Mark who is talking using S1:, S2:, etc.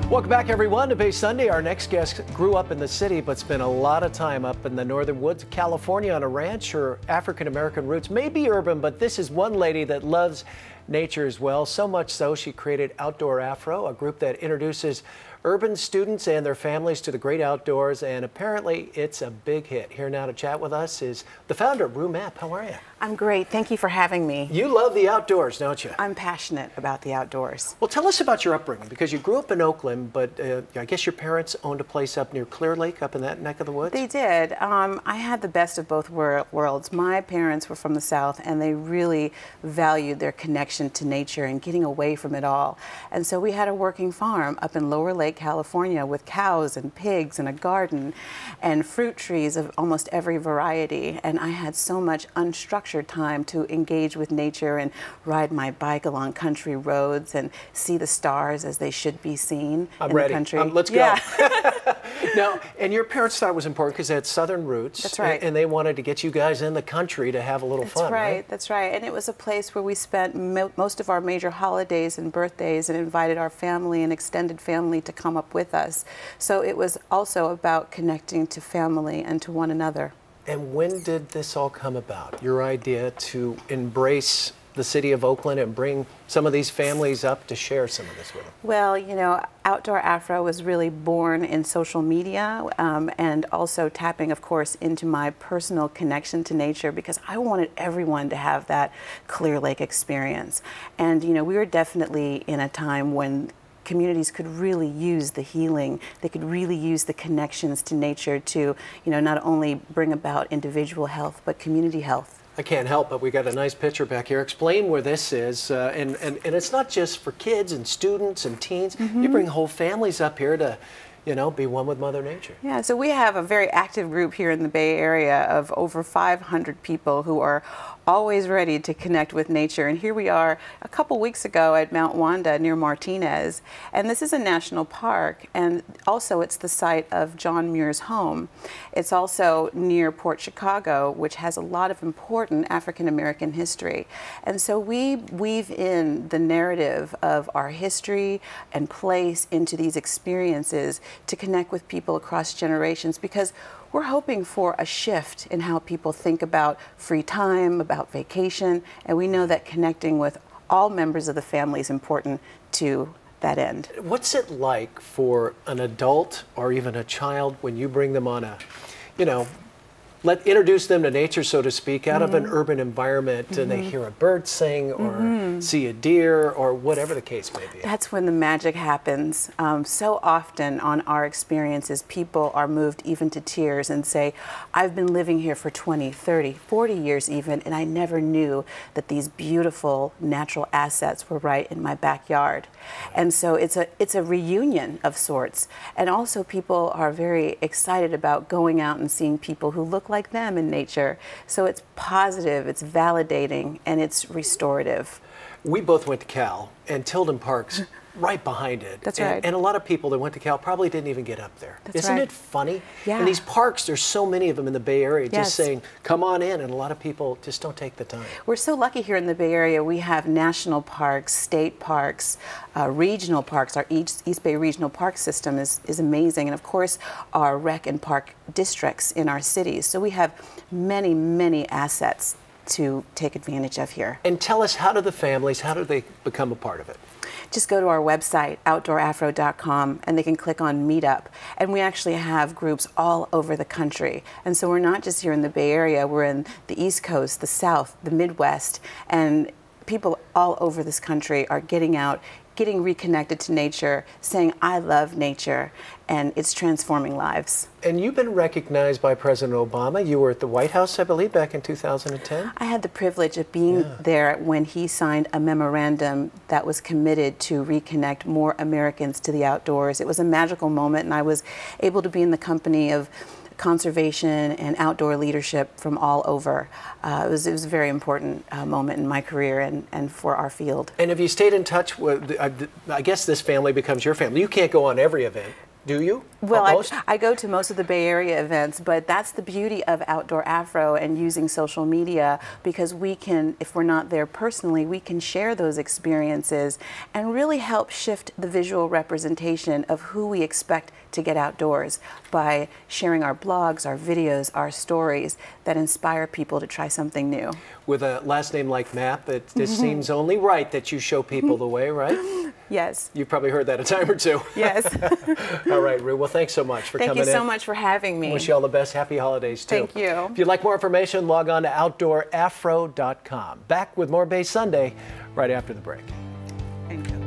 S1: Welcome back, everyone, to Bay Sunday. Our next guest grew up in the city, but spent a lot of time up in the northern woods of California on a ranch. Her African-American roots may be urban, but this is one lady that loves nature as well. So much so, she created Outdoor Afro, a group that introduces urban students and their families to the great outdoors, and apparently it's a big hit. Here now to chat with us is the founder, Rue Mapp. How are you?
S2: I'm great. Thank you for having me.
S1: You love the outdoors, don't you?
S2: I'm passionate about the outdoors.
S1: Well, tell us about your upbringing, because you grew up in Oakland, but I guess your parents owned a place up near Clear Lake, up in that neck of the woods?
S2: They did. I had the best of both worlds. My parents were from the South, and they really valued their connection to nature and getting away from it all. And so we had a working farm up in Lower Lake, California, with cows and pigs and a garden and fruit trees of almost every variety. And I had so much unstructured time to engage with nature and ride my bike along country roads and see the stars as they should be seen in the country.
S1: Let's go. Yeah. Now, and your parents thought it was important because they had southern roots.
S2: That's right.
S1: And they wanted to get you guys in the country to have a little fun, right?
S2: That's right. And it was a place where we spent most of our major holidays and birthdays and invited our family and extended family to come up with us. So it was also about connecting to family and to one another.
S1: And when did this all come about? Your idea to embrace the city of Oakland and bring some of these families up to share some of this with them?
S2: Well, you know, Outdoor Afro was really born in social media and also tapping, of course, into my personal connection to nature, because I wanted everyone to have that Clear Lake experience. And, you know, we were definitely in a time when communities could really use the healing. They could really use the connections to nature to, you know, not only bring about individual health, but community health.
S1: I can't help but we got a nice picture back here. Explain where this is, and it's not just for kids and students and teens. Mm-hmm. You bring whole families up here to, you know, be one with Mother Nature.
S2: Yeah, so we have a very active group here in the Bay Area of over 500 people who are always ready to connect with nature. And here we are a couple weeks ago at Mount Wanda near Martinez. And this is a national park, and also it's the site of John Muir's home. It's also near Port Chicago, which has a lot of important African-American history. And so we weave in the narrative of our history and place into these experiences to connect with people across generations, because we're hoping for a shift in how people think about free time, about vacation, and we know that connecting with all members of the family is important to that end.
S1: What's it like for an adult or even a child when you bring them on a, you know, introduce them to nature, so to speak, out of an urban environment, and they hear a bird sing or see a deer or whatever the case may be?
S2: That's when the magic happens. So often on our experiences, people are moved even to tears and say, I've been living here for 20, 30, 40 years even, and I never knew that these beautiful natural assets were right in my backyard. And so it's a reunion of sorts. And also people are very excited about going out and seeing people who look like them in nature. So it's positive, it's validating, and it's restorative.
S1: We both went to Cal, and Tilden Park's right behind it.
S2: That's right.
S1: And a lot of people that went to Cal probably didn't even get up there. Isn't it funny?
S2: Yeah.
S1: And these parks, there's so many of them in the Bay Area, just saying, come on in, and a lot of people just don't take the time.
S2: We're so lucky here in the Bay Area. We have national parks, state parks, regional parks. Our East Bay Regional Park System is amazing. And of course, our rec and park districts in our cities. So we have many, many assets to take advantage of here.
S1: And tell us, how do the families, how do they become a part of it?
S2: Just go to our website, outdoorafro.com, and they can click on Meetup. And we actually have groups all over the country. And so we're not just here in the Bay Area, we're in the East Coast, the South, the Midwest, and people all over this country are getting out, getting reconnected to nature, saying, I love nature, and it's transforming lives.
S1: And you've been recognized by President Obama. You were at the White House, I believe, back in 2010?
S2: I had the privilege of being there when he signed a memorandum that was committed to reconnect more Americans to the outdoors. It was a magical moment, and I was able to be in the company of conservation and outdoor leadership from all over. It was a very important moment in my career and for our field.
S1: And have you stayed in touch with, I guess this family becomes your family. You can't go on every event. Do you?
S2: Well, I go to most of the Bay Area events, but that's the beauty of Outdoor Afro and using social media, because we can, if we're not there personally, we can share those experiences and really help shift the visual representation of who we expect to get outdoors by sharing our blogs, our videos, our stories that inspire people to try something new.
S1: With a last name like Mapp, it just seems only right that you show people the way, right?
S2: Yes.
S1: You've probably heard that a time or two.
S2: Yes.
S1: All right, Rue. Well, thanks so much for coming in.
S2: Thank you so much for having me.
S1: Wish you all the best. Happy holidays, too.
S2: Thank you.
S1: If you'd like more information, log on to outdoorafro.com. Back with more Bay Sunday right after the break.
S2: Thank you.